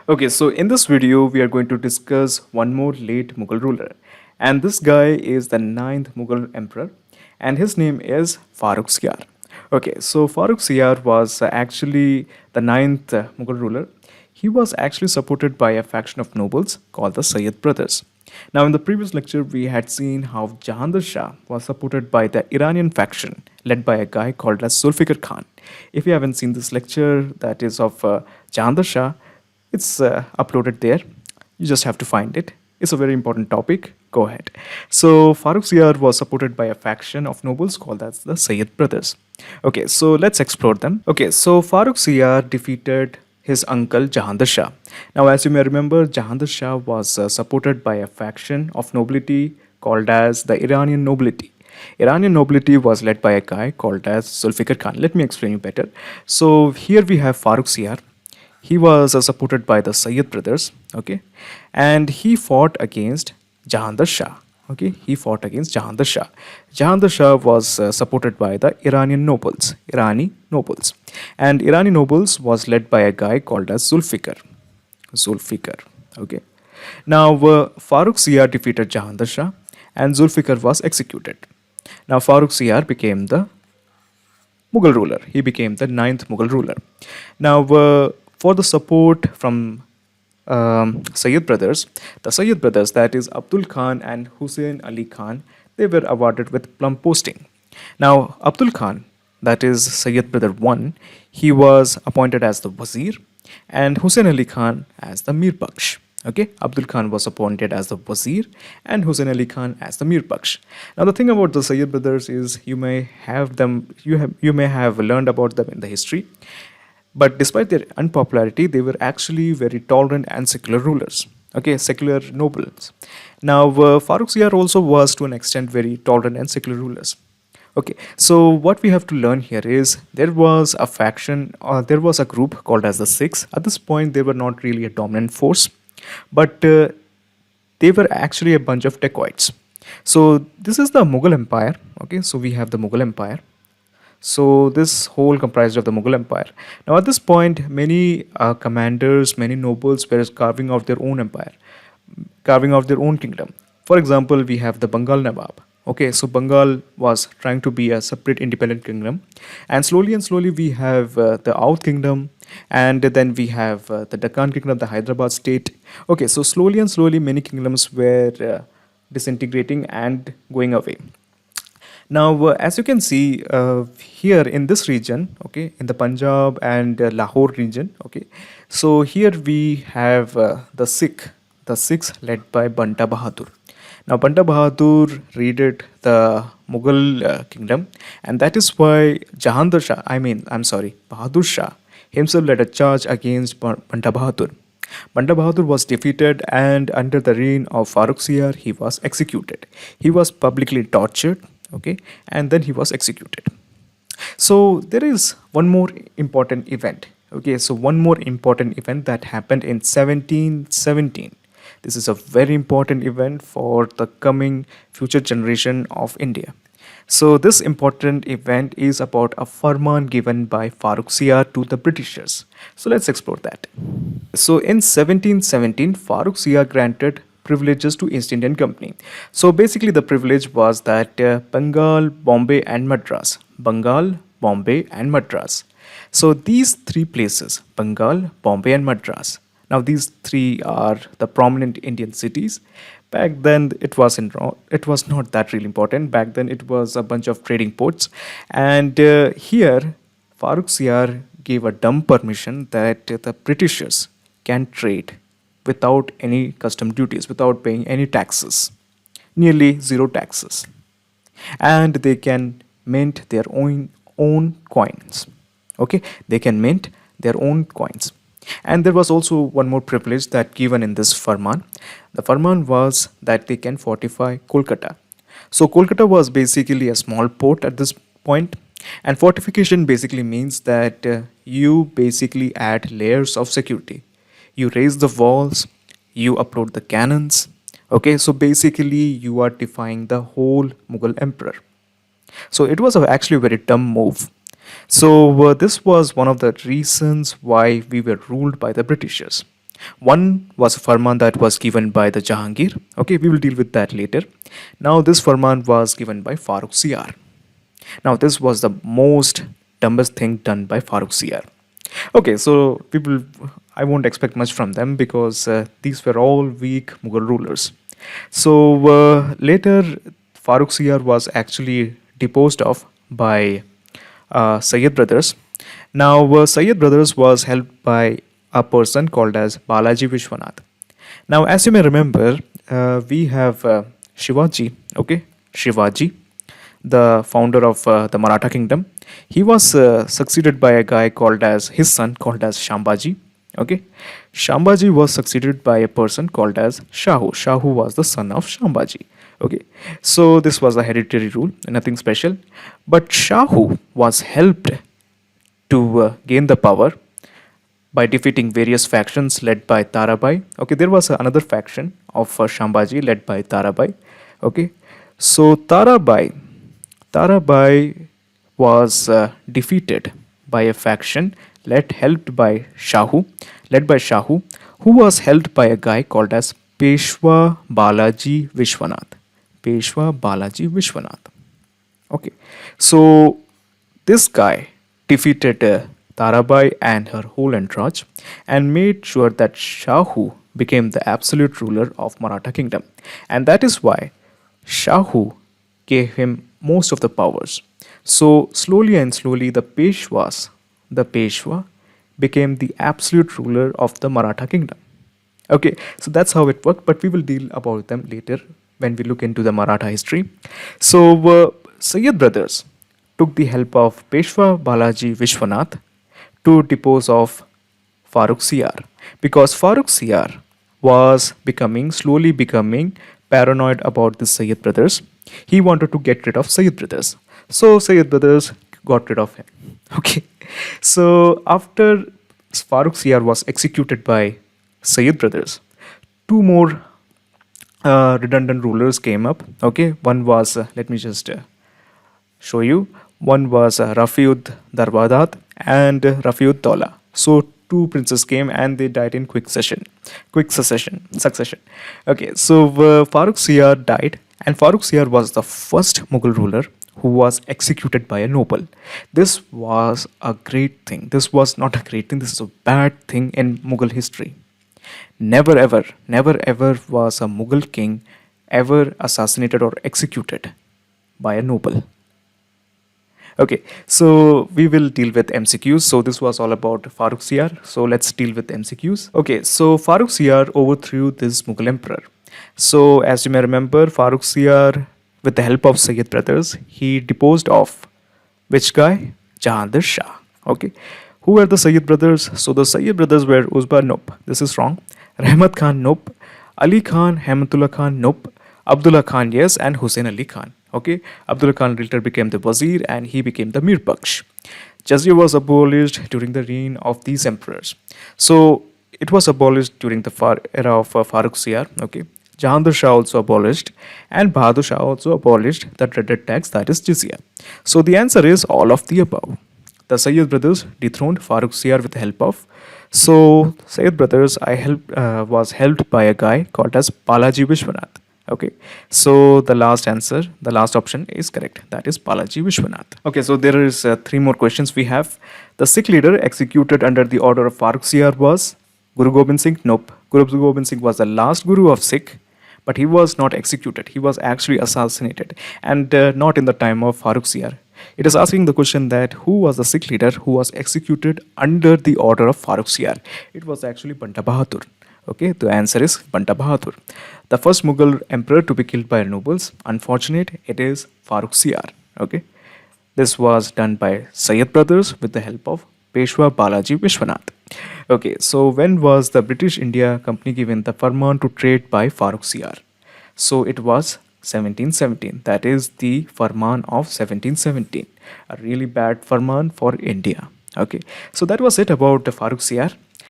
Okay, so in this video, we are going to discuss one more late Mughal ruler. And this guy is the ninth Mughal emperor, and his name is Farrukhsiyar. Okay, so Farrukhsiyar was actually the ninth Mughal ruler. He was actually supported by a faction of nobles called the Sayyid brothers. Now, in the previous lecture, we had seen how Jahandar Shah was supported by the Iranian faction led by a guy called as Zulfikar Khan. If you haven't seen this lecture, that is of Jahandar Shah, it's uploaded there. You just have to find it. It's a very important topic. Go ahead. So Farrukhsiyar was supported by a faction of nobles called as the Sayyid brothers. Okay, so let's explore them. Okay, so Farrukhsiyar defeated his uncle Jahandar Shah. Now, as you may remember, Jahandar Shah was supported by a faction of nobility called as the Iranian nobility. Iranian nobility was led by a guy called as Zulfikar Khan. Let me explain you better. So here we have Farrukhsiyar. He was supported by the Sayyid brothers, okay, and he fought against Jahandar Shah. Okay, he fought against Jahandar Shah. Jahandar Shah was supported by the Irani nobles, and Irani nobles was led by a guy called as Zulfikar. Zulfikar. Okay. Now Farrukhsiyar defeated Jahandar Shah, and Zulfikar was executed. Now Farrukhsiyar became the Mughal ruler. He became the ninth Mughal ruler. Now, for the support from Sayyid brothers, the Sayyid brothers, that is Abdul Khan and Hussein Ali Khan, they were awarded with plum posting. Now, Abdul Khan, that is Sayyid brother 1, he was appointed as the Wazir, and Hussein Ali Khan as the Mir Baksh. Okay, Abdul Khan was appointed as the Wazir and Hussein Ali Khan as the Mir Baksh. Now, the thing about the Sayyid brothers is you may have learned about them in the history, but despite their unpopularity, they were actually very tolerant and secular rulers. Okay, secular nobles. Now, Farrukhsiyar also was to an extent very tolerant and secular rulers. Okay, so what we have to learn here is there was a faction, or there was a group called as the Sikhs. At this point, they were not really a dominant force, but they were actually a bunch of dacoits. So this is the Mughal Empire. Okay, so we have the Mughal Empire. So this whole comprised of the Mughal Empire. Now at this point, many commanders, many nobles were carving out their own empire, carving out their own kingdom. For example, we have the Bengal Nawab. Okay, so Bengal was trying to be a separate independent kingdom, and slowly we have the Oudh kingdom, and then we have the Deccan kingdom, the Hyderabad state. Okay, so slowly and slowly many kingdoms were disintegrating and going away. Now, as you can see here in this region, okay, in the Punjab and Lahore region, okay, so here we have the Sikhs led by Banta Bahadur. Now, Banta Bahadur raided the Mughal kingdom, and that is why Bahadur Shah himself led a charge against Banta Bahadur. Banda Bahadur was defeated, and under the reign of Farrukhsiyar, he was executed. He was publicly tortured, okay, and then he was executed. So there is one more important event. Okay, so one more important event that happened in 1717. This is a very important event for the coming future generation of India. So this important event is about a farman given by Farrukhsiyar to the Britishers. So let's explore that. So in 1717, Farrukhsiyar granted privileges to East Indian Company. So basically the privilege was that Bengal, Bombay and Madras. Bengal, Bombay and Madras. So these three places, Bengal, Bombay and Madras. Now these three are the prominent Indian cities. Back then it was not that really important. Back then it was a bunch of trading ports. And here Farrukhsiyar gave a dumb permission that the Britishers can trade without any custom duties, without paying any taxes, nearly zero taxes. And they can mint their own coins. Okay, they can mint their own coins. And there was also one more privilege that given in this farman. The farman was that they can fortify Kolkata. So Kolkata was basically a small port at this point, and fortification basically means that you basically add layers of security. You raise the walls, you upload the cannons. Okay, so basically you are defying the whole Mughal emperor. So it was actually a very dumb move. So this was one of the reasons why we were ruled by the Britishers. One was a farman that was given by the Jahangir. Okay, we will deal with that later. Now, this farman was given by Farrukhsiyar. Now, this was the most dumbest thing done by Farrukhsiyar. Okay, so people, I won't expect much from them because these were all weak Mughal rulers. So later, Farrukhsiyar was actually deposed of by Sayyid brothers. Now, Sayyid brothers was helped by a person called as Balaji Vishwanath. Now, as you may remember, we have Shivaji, okay, Shivaji, the founder of the Maratha kingdom. He was succeeded by a guy called as his son called as Shambhaji. Okay, Shambhaji was succeeded by a person called as Shahu. Shahu was the son of Shambhaji. Okay, so this was a hereditary rule, nothing special. But Shahu was helped to gain the power by defeating various factions led by Tarabai. Okay, there was another faction of Shambhaji led by Tarabai. Okay, so Tarabai was defeated by a faction led by Shahu, who was held by a guy called as Peshwa Balaji Vishwanath. Peshwa Balaji Vishwanath. Okay, so this guy defeated Tarabai and her whole entourage and made sure that Shahu became the absolute ruler of Maratha kingdom, and that is why Shahu gave him most of the powers. So slowly and slowly, the Peshwa, became the absolute ruler of the Maratha kingdom. Okay, so that's how it worked, but we will deal about them later when we look into the Maratha history. So Sayyid brothers took the help of Peshwa Balaji Vishwanath to depose of Farrukhsiyar, because Farrukhsiyar was slowly becoming paranoid about the Sayyid brothers. He wanted to get rid of Sayyid brothers. So Sayyid brothers got rid of him. Okay. So after Farrukhsiyar was executed by Sayyid brothers, two more redundant rulers came up. Okay. One was, let me just show you. One was Rafiud Darwadat and Rafiud Dola. So two princes came and they died in quick succession. Okay, so Farrukhsiyar died, and Farrukhsiyar was the first Mughal ruler who was executed by a noble. This was a great thing. This was not a great thing. This is a bad thing in Mughal history. Never ever was a Mughal king ever assassinated or executed by a noble. Okay, so we will deal with MCQs. So this was all about Farrukhsiyar. So let's deal with MCQs. Okay, so Farrukhsiyar overthrew this Mughal emperor. So as you may remember, Farrukhsiyar, with the help of Sayyid brothers, he deposed of which guy? Jahandar Shah. Okay, who were the Sayyid brothers? So the Sayyid brothers were Uzba, nope, this is wrong. Rahmat Khan, nope. Ali Khan, Haimatullah Khan, nope. Abdullah Khan, yes, and Hussein Ali Khan. Okay, Abdullah Khan later became the Wazir and he became the Mir Baksh. Jizya was abolished during the reign of these emperors. So it was abolished during the era of Farrukhsiyar. Okay, Jahandar Shah also abolished, and Bahadur Shah also abolished the dreaded tax, that is Jizya. So the answer is all of the above. The Sayyid brothers dethroned Farrukhsiyar with the help of. So Sayyid brothers was helped by a guy called as Balaji Vishwanath. Okay, so the last option is correct. That is Balaji Vishwanath. Okay, so there is three more questions we have. The Sikh leader executed under the order of Farrukhsiyar was Guru Gobind Singh. Nope. Guru Gobind Singh was the last Guru of Sikh, but he was not executed. He was actually assassinated, and not in the time of Farrukhsiyar. It is asking the question that who was the Sikh leader who was executed under the order of Farrukhsiyar? It was actually Banta Bahadur. Okay, the answer is Banta Bahadur. The first Mughal emperor to be killed by nobles. Unfortunate, it is Farrukhsiyar. Okay, this was done by Sayyid brothers with the help of Peshwa Balaji Vishwanath. Okay, so when was the British India Company given the Farman to trade by Farrukhsiyar? So it was 1717. That is the Farman of 1717. A really bad Farman for India. Okay, so that was it about the Farrukhsiyar.